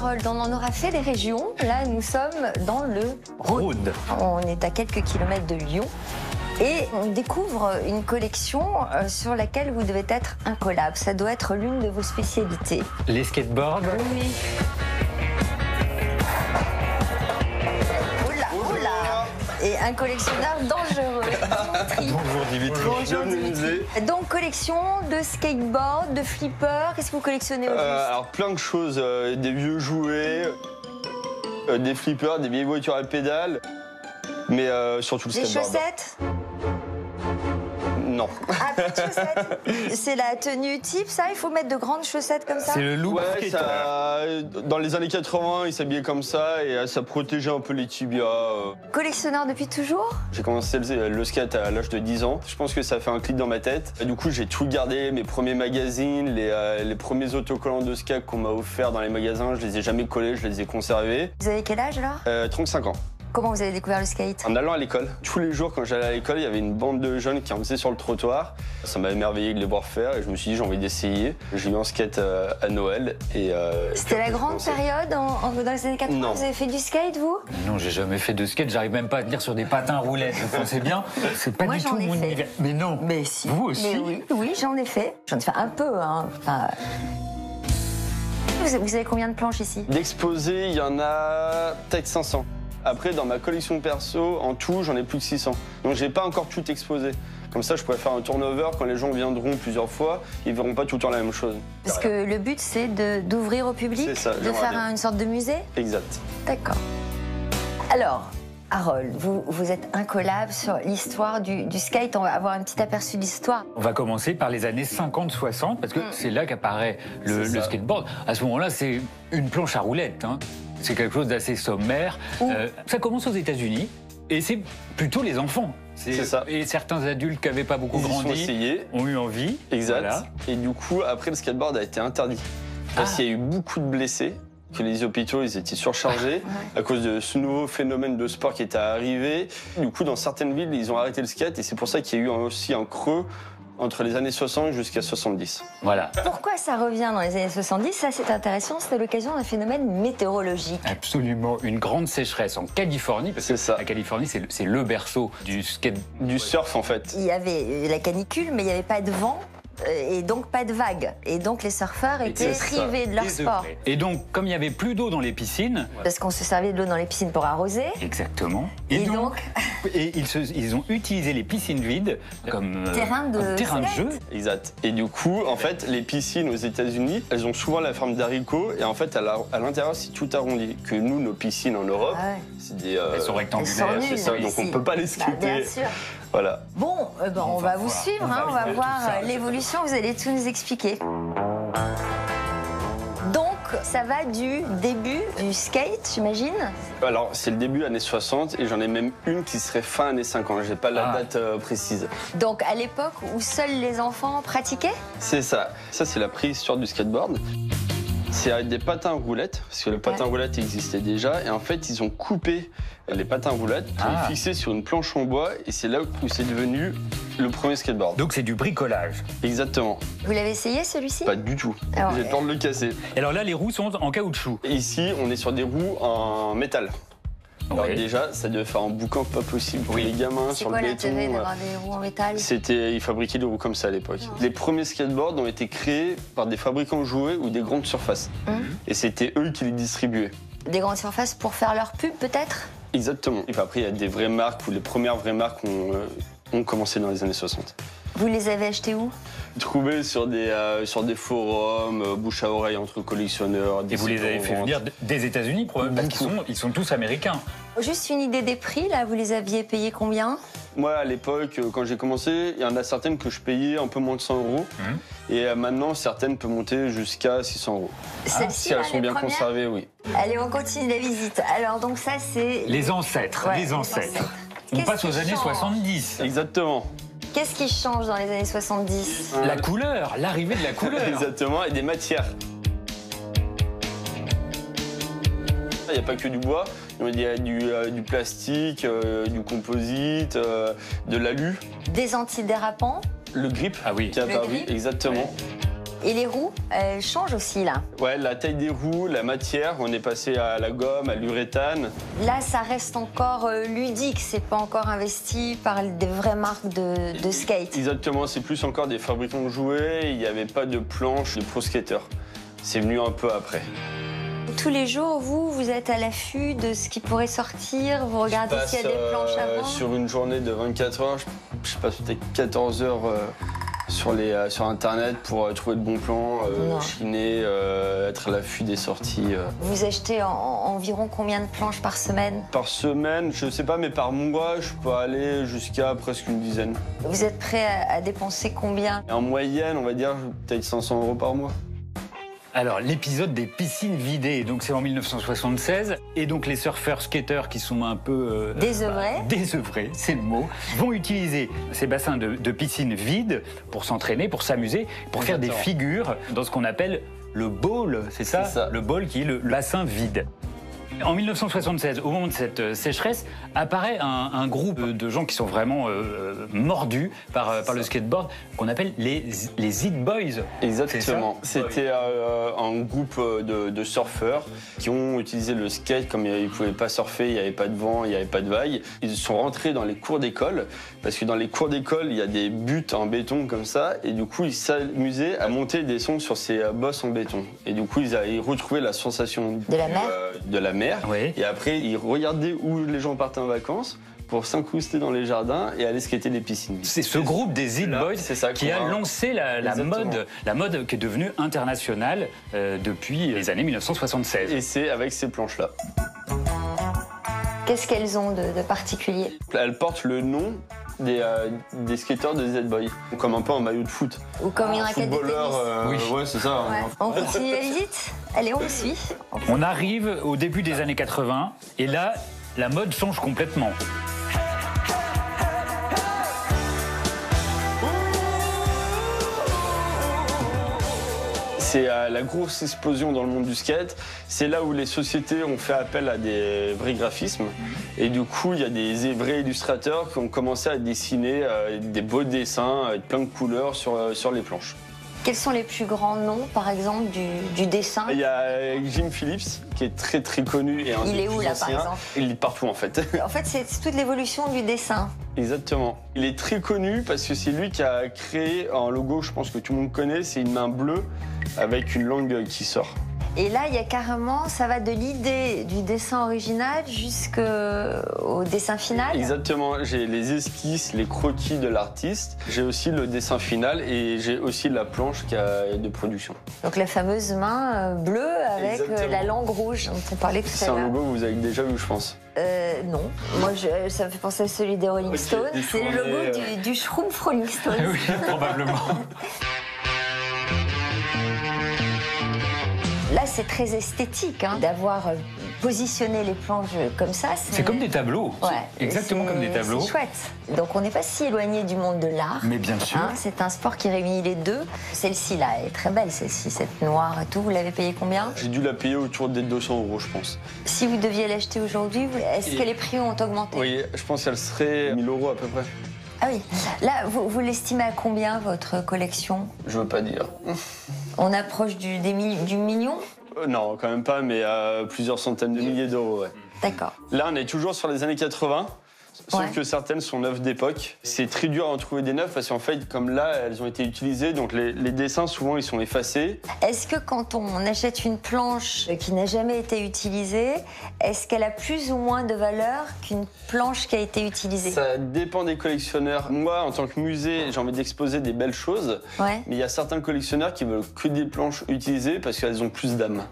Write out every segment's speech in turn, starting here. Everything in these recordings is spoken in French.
Harold, on en aura fait les régions. Là, nous sommes dans le Rhône. On est à quelques kilomètres de Lyon. Et on découvre une collection sur laquelle vous devez être incollable. Ça doit être l'une de vos spécialités. Les skateboards. Oui. Et un collectionneur dangereux. Dimitri. Bonjour Dimitri. Bonjour Dimitri. Donc collection de skateboard, de flippers. Qu'est-ce que vous collectionnez au juste Alors plein de choses, des vieux jouets, des flippers, des vieilles voitures à pédales, mais surtout le Des skateboard. chaussettes? Non. Ah, plus de chaussettes. C'est la tenue type, ça? Il faut mettre de grandes chaussettes comme ça? C'est le look Ouais, skater. dans les années 80, ils s'habillaient comme ça et ça protégeait un peu les tibias. Collectionneur depuis toujours? J'ai commencé le skate à l'âge de 10 ans. Je pense que ça fait un clic dans ma tête. Et du coup, j'ai tout gardé, mes premiers magazines, les premiers autocollants de skate qu'on m'a offerts dans les magasins. Je les ai jamais collés, je les ai conservés. Vous avez quel âge alors? 35 ans. Comment vous avez découvert le skate? En allant à l'école, tous les jours quand j'allais à l'école, il y avait une bande de jeunes qui en faisaient sur le trottoir. Ça m'a émerveillé de les voir faire et je me suis dit j'ai envie d'essayer. J'ai eu un skate à Noël et... C'était la grande période dans les années 80? Non. Vous avez fait du skate, vous? Non, j'ai jamais fait de skate, j'arrive même pas à tenir sur des patins roulettes. Vous pensez bien? C'est pas Moi, du j'en tout ai mon fait. univers. Mais non. Mais si. Vous aussi? Mais oui, j'en ai fait. J'en ai fait un peu, hein. Enfin... Vous avez combien de planches ici? D'exposés, il y en a peut-être 500. Après, dans ma collection perso, en tout, j'en ai plus de 600. Donc, j'ai pas encore tout exposé. Comme ça, je pourrais faire un turnover. Quand les gens viendront plusieurs fois, ils verront pas tout le temps la même chose. Parce que le but, c'est d'ouvrir au public, C'est ça, de j'aimerais faire bien. une sorte de musée? Exact. D'accord. Alors, Harold, vous êtes incollable sur l'histoire du skate. On va avoir un petit aperçu de l'histoire. On va commencer par les années 50-60, parce que c'est là qu'apparaît le C'est ça. skateboard. À ce moment-là, c'est une planche à roulettes. Hein. C'est quelque chose d'assez sommaire. Ça commence aux États-Unis, et c'est plutôt les enfants. C'est ça. Et certains adultes qui n'avaient pas beaucoup Ils y sont grandi essayés. ont eu envie. Exact. Voilà. Et du coup, après, le skateboard a été interdit. Parce qu'il y a eu beaucoup de blessés, que les hôpitaux ils étaient surchargés à cause de ce nouveau phénomène de sport qui était arrivé. Du coup, dans certaines villes, ils ont arrêté le skate et c'est pour ça qu'il y a eu aussi un creux entre les années 60 jusqu'à 70. Voilà. Pourquoi ça revient dans les années 70? Ça, c'est intéressant. C'était l'occasion d'un phénomène météorologique. Absolument, une grande sécheresse en Californie, parce que C'est ça. la Californie, c'est le berceau du skate. Du surf, en fait. Il y avait la canicule, mais il n'y avait pas de vent. Et donc pas de vagues. Et donc les surfeurs étaient c'est ça. privés de leur sport. Et donc, comme il n'y avait plus d'eau dans les piscines, Parce qu'on se servait de l'eau dans les piscines pour arroser. exactement, Et donc et ils ont utilisé les piscines vides comme Terrain de un terrain de skate. jeu. Exact. Et du coup, en fait, les piscines aux États-Unis, elles ont souvent la forme d'haricot. Et en fait, à l'intérieur, c'est tout arrondi. Que nous, nos piscines en Europe, Ah ouais. c'est des. Elles sont Elles sont rectangulaires. nulles c'est ça, donc ici. on peut pas les Bah, skater. bien sûr. Voilà. Bon, on va vous voir. suivre, hein, on va tout voir ça. l'évolution, vous allez tout nous expliquer. Donc, ça va du début du skate, j'imagine. Alors, c'est le début années 60 et j'en ai même une qui serait fin années 50. J'ai pas la Ah. date précise. Donc, à l'époque où seuls les enfants pratiquaient. C'est ça. Ça, c'est la préhistoire du skateboard. C'est avec des patins roulettes, parce que le patin roulette existait déjà. Et en fait, ils ont coupé les patins roulettes pour les fixer sur une planche en bois. Et c'est là où c'est devenu le premier skateboard. Donc c'est du bricolage. Exactement. Vous l'avez essayé, celui-ci? Pas du tout. Alors, J'ai peur de le casser. Et alors là, les roues sont en caoutchouc. Et ici, on est sur des roues en métal. Alors Oui. déjà, ça devait faire un boucan pas possible pour les gamins C'est sur quoi le béton. l'intérêt d'avoir des roues en métal? Ils fabriquaient des roues comme ça à l'époque. Les premiers skateboards ont été créés par des fabricants de jouets ou des grandes surfaces. Et c'était eux qui les distribuaient. Des grandes surfaces pour faire leur pub, peut-être? Exactement. Et puis après, il y a des vraies marques, ou les premières vraies marques ont commencé dans les années 60. Vous les avez achetés où? Trouvés sur des forums, bouche à oreille entre collectionneurs. Et vous les avez fait venir des États-Unis, probablement, parce qu'ils sont tous américains. Juste une idée des prix, là, vous les aviez payés combien? Moi, à l'époque, quand j'ai commencé, il y en a certaines que je payais un peu moins de 100 €. Et maintenant, certaines peuvent monter jusqu'à 600 €. Celles-ci, Si là, elles sont les bien premières conservées, oui. Allez, on continue la visite. Alors, donc ça, c'est... Les ancêtres, Ouais, les ancêtres. On Qu'est-ce passe aux qui années change 70. Exactement. Qu'est-ce qui change dans les années 70? La couleur, l'arrivée de la couleur. Exactement, et des matières. Il n'y a pas que du bois, il y a du plastique, du composite, de l'alu. Des antidérapants. Le grip Ah oui. qui est apparu, grip. exactement. Et les roues, elles changent aussi là. Ouais, la taille des roues, la matière, on est passé à la gomme, à l'uréthane. Là, ça reste encore ludique, c'est pas encore investi par des vraies marques de skate. Exactement, c'est plus encore des fabricants de jouets, il n'y avait pas de planche de pro skater. C'est venu un peu après. Tous les jours, vous êtes à l'affût de ce qui pourrait sortir, vous regardez s'il y a des planches à vendre. Sur une journée de 24 heures, je passe peut-être 14 heures sur Internet pour trouver de bons plans, chiner, être à l'affût des sorties. Vous achetez environ combien de planches par semaine? Par semaine, je sais pas, mais par mois, je peux aller jusqu'à presque une dizaine. Vous êtes prêt à dépenser combien? En moyenne, on va dire peut-être 500 € par mois. Alors, l'épisode des piscines vidées, donc c'est en 1976, et donc les surfeurs skateurs qui sont un peu... désœuvrés, c'est le mot, vont utiliser ces bassins de piscine vides pour s'entraîner, pour s'amuser, pour faire des figures dans ce qu'on appelle le bowl, c'est ça? Le bowl qui est le bassin vide. En 1976, au moment de cette sécheresse, apparaît un groupe de gens qui sont vraiment mordus par le skateboard, qu'on appelle les It Boys. Exactement. C'était un groupe de surfeurs qui ont utilisé le skate comme ils ne pouvaient pas surfer, il n'y avait pas de vent, il n'y avait pas de vagues. Ils sont rentrés dans les cours d'école, parce que dans les cours d'école, il y a des buts en béton comme ça, et du coup, ils s'amusaient à monter des sons sur ces bosses en béton. Et du coup, ils avaient retrouvé la sensation de la mer. Oui. Et après, ils regardaient où les gens partaient en vacances pour s'incruster dans les jardins et aller skater des piscines. C'est ce groupe des It Boys qui a lancé la mode qui est devenue internationale depuis les années 1976. Et c'est avec ces planches-là. Qu'est-ce qu'elles ont de particulier? Elles portent le nom des skateurs de Z-Boy, comme un peu en maillot de foot. Ou comme une raquette de tennis. Oui, ouais, c'est ça. Ouais. On continue la visite? Allez, on le suit. On arrive au début des années 80 et là, la mode change complètement. C'est la grosse explosion dans le monde du skate. C'est là où les sociétés ont fait appel à des vrais graphismes. Et du coup, il y a des vrais illustrateurs qui ont commencé à dessiner des beaux dessins avec plein de couleurs sur les planches. Quels sont les plus grands noms, par exemple, du dessin? Il y a Jim Phillips, qui est très très connu. Et il est où, là, par exemple? Il est partout, en fait. En fait, c'est toute l'évolution du dessin. Exactement. Il est très connu parce que c'est lui qui a créé un logo, je pense que tout le monde connaît, c'est une main bleue avec une langue qui sort. Et là, il y a carrément, ça va de l'idée du dessin original jusqu'au dessin final. Exactement, j'ai les esquisses, les croquis de l'artiste, j'ai aussi le dessin final et j'ai aussi la planche de production. Donc la fameuse main bleue avec la langue rouge dont on parlait tout à l'heure. C'est un logo que vous avez déjà vu, je pense. Non, moi ça me fait penser à celui des Rolling Stones. C'est le logo du Schtroumpf Rolling Stones. Oui, probablement. Là, c'est très esthétique d'avoir positionné les planches comme ça. C'est comme des tableaux. Ouais, exactement comme des tableaux. C'est chouette. Donc, on n'est pas si éloigné du monde de l'art. Mais bien sûr. C'est un sport qui réunit les deux. Celle-ci, là, est très belle, celle-ci, cette noire et tout. Vous l'avez payée combien? J'ai dû la payer autour des 200 €, je pense. Si vous deviez l'acheter aujourd'hui, est-ce que les prix ont augmenté? Oui, je pense qu'elle serait 1000 € à peu près. Ah oui. Là, vous l'estimez à combien, votre collection? Je veux pas dire. On approche du million? Non, quand même pas, mais à plusieurs centaines de milliers d'euros, ouais. D'accord. Là, on est toujours sur les années 80, sauf que certaines sont neuves d'époque. C'est très dur à en trouver des neuves parce qu'en fait, comme là, elles ont été utilisées, donc les dessins, souvent, ils sont effacés. Est-ce que quand on achète une planche qui n'a jamais été utilisée, est-ce qu'elle a plus ou moins de valeur qu'une planche qui a été utilisée? Ça dépend des collectionneurs. Moi, en tant que musée, j'ai envie d'exposer des belles choses, mais il y a certains collectionneurs qui veulent que des planches utilisées parce qu'elles ont plus d'âme.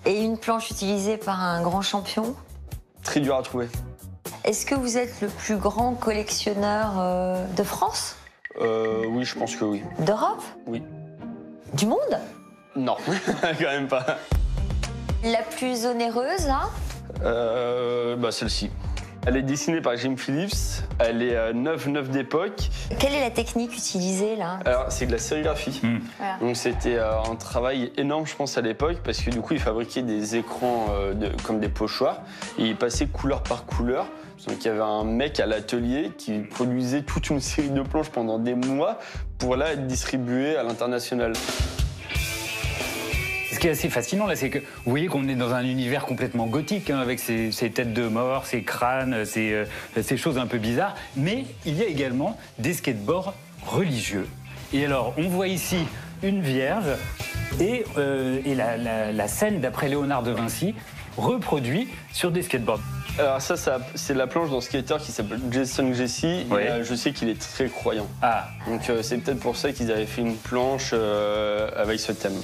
Et une planche utilisée par un grand champion? Très dur à trouver. Est-ce que vous êtes le plus grand collectionneur de France? Oui, je pense que oui. D'Europe? Oui. Du monde? Non, quand même pas. La plus onéreuse, là? Celle-ci. Elle est dessinée par Jim Phillips, elle est neuve d'époque. Quelle est la technique utilisée, là? Alors, c'est de la sérigraphie. Voilà. Donc c'était un travail énorme, je pense, à l'époque, parce que du coup, il fabriquait des écrans comme des pochoirs, et il passait couleur par couleur. Donc il y avait un mec à l'atelier qui produisait toute une série de planches pendant des mois pour là être distribué à l'international. qui est assez fascinant là, c'est que vous voyez qu'on est dans un univers complètement gothique, hein, avec ces têtes de mort, ces crânes, ces choses un peu bizarres. Mais il y a également des skateboards religieux. Et alors, on voit ici une vierge et la scène d'après Léonard de Vinci reproduit sur des skateboards. Alors ça c'est la planche d'un skater qui s'appelle Jason Jesse. Oui. Et je sais qu'il est très croyant. Ah. Donc c'est peut-être pour ça qu'ils avaient fait une planche avec ce thème.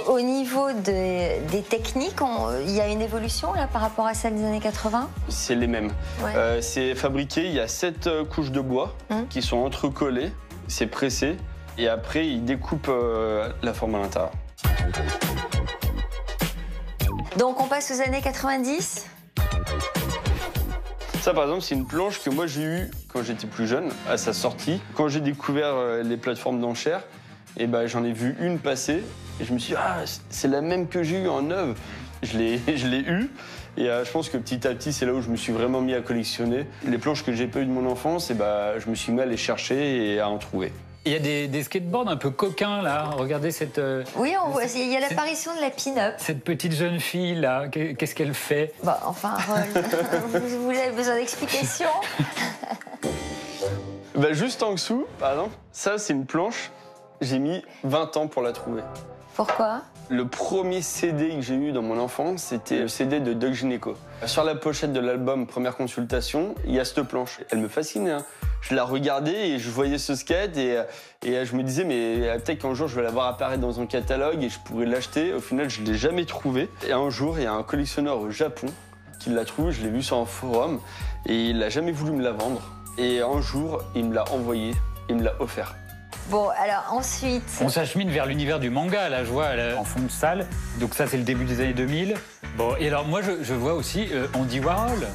Au niveau des techniques, il y a une évolution là par rapport à celle des années 80 ? C'est les mêmes. Ouais. C'est fabriqué, il y a 7 couches de bois qui sont entrecollées, c'est pressé, et après ils découpent la forme à l'intérieur. Donc on passe aux années 90 ? Ça par exemple c'est une planche que moi j'ai eue quand j'étais plus jeune, à sa sortie. Quand j'ai découvert les plateformes d'enchères, et j'en ai vu une passer, et je me suis dit ah c'est la même que j'ai eue en neuve. Je l'ai eue. Et je pense que petit à petit, c'est là où je me suis vraiment mis à collectionner. Les planches que j'ai pas eues de mon enfance, je me suis mis à les chercher et à en trouver. Il y a des skateboards un peu coquins là. Regardez cette. Oui, on voit. Il y a l'apparition de la pin-up. Cette petite jeune fille là, qu'est-ce qu'elle fait? Bah, enfin, vous avez besoin d'explications? Juste en dessous, par exemple, ça c'est une planche. J'ai mis 20 ans pour la trouver. Pourquoi? Le premier CD que j'ai eu dans mon enfance, c'était le CD de Doc Gynéco. Sur la pochette de l'album Première Consultation, il y a cette planche. Elle me fascinait. Hein. Je la regardais et je voyais ce skate et je me disais mais peut-être qu'un jour je vais la voir apparaître dans un catalogue et je pourrais l'acheter. Au final, je ne l'ai jamais trouvé. Et un jour, il y a un collectionneur au Japon qui l'a trouvé. Je l'ai vu sur un forum et il n'a jamais voulu me la vendre. Et un jour, il me l'a envoyé, il me l'a offert. Bon, alors ensuite... On s'achemine vers l'univers du manga, là, je vois, en fond de salle. Donc ça, c'est le début des années 2000. Bon, et alors moi, je vois aussi Andy Warhol.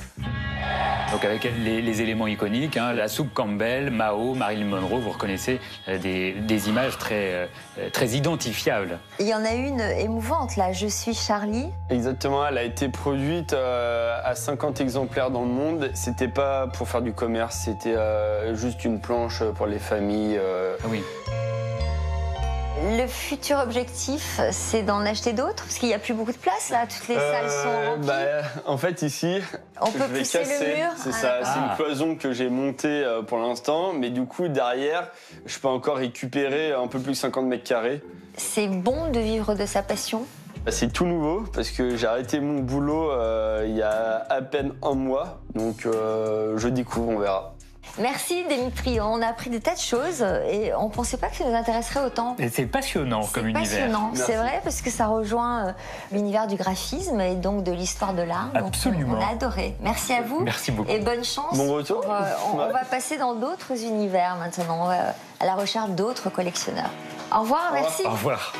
Donc avec les éléments iconiques, hein, la soupe Campbell, Mao, Marilyn Monroe, vous reconnaissez des images très identifiables. Il y en a une émouvante, là, Je suis Charlie. Exactement, elle a été produite à 50 exemplaires dans le monde. C'était pas pour faire du commerce, c'était juste une planche pour les familles. Oui. Le futur objectif, c'est d'en acheter d'autres? Parce qu'il n'y a plus beaucoup de place, là. Toutes les salles sont remplies. En fait, ici, on peut je vais pousser casser. le mur. C'est ça, c'est une cloison que j'ai montée pour l'instant. Mais du coup, derrière, je peux encore récupérer un peu plus de 50 mètres carrés. C'est bon de vivre de sa passion? C'est tout nouveau parce que j'ai arrêté mon boulot il y a à peine un mois. Donc, je découvre, on verra. Merci Dimitri, on a appris des tas de choses et on ne pensait pas que ça nous intéresserait autant. Et c'est passionnant comme univers. C'est passionnant, c'est vrai, parce que ça rejoint l'univers du graphisme et donc de l'histoire de l'art. Absolument. Donc on a adoré. Merci à vous. Merci beaucoup. Et bonne chance. Bon retour. On va passer dans d'autres univers maintenant, à la recherche d'autres collectionneurs. Au revoir, merci. Au revoir.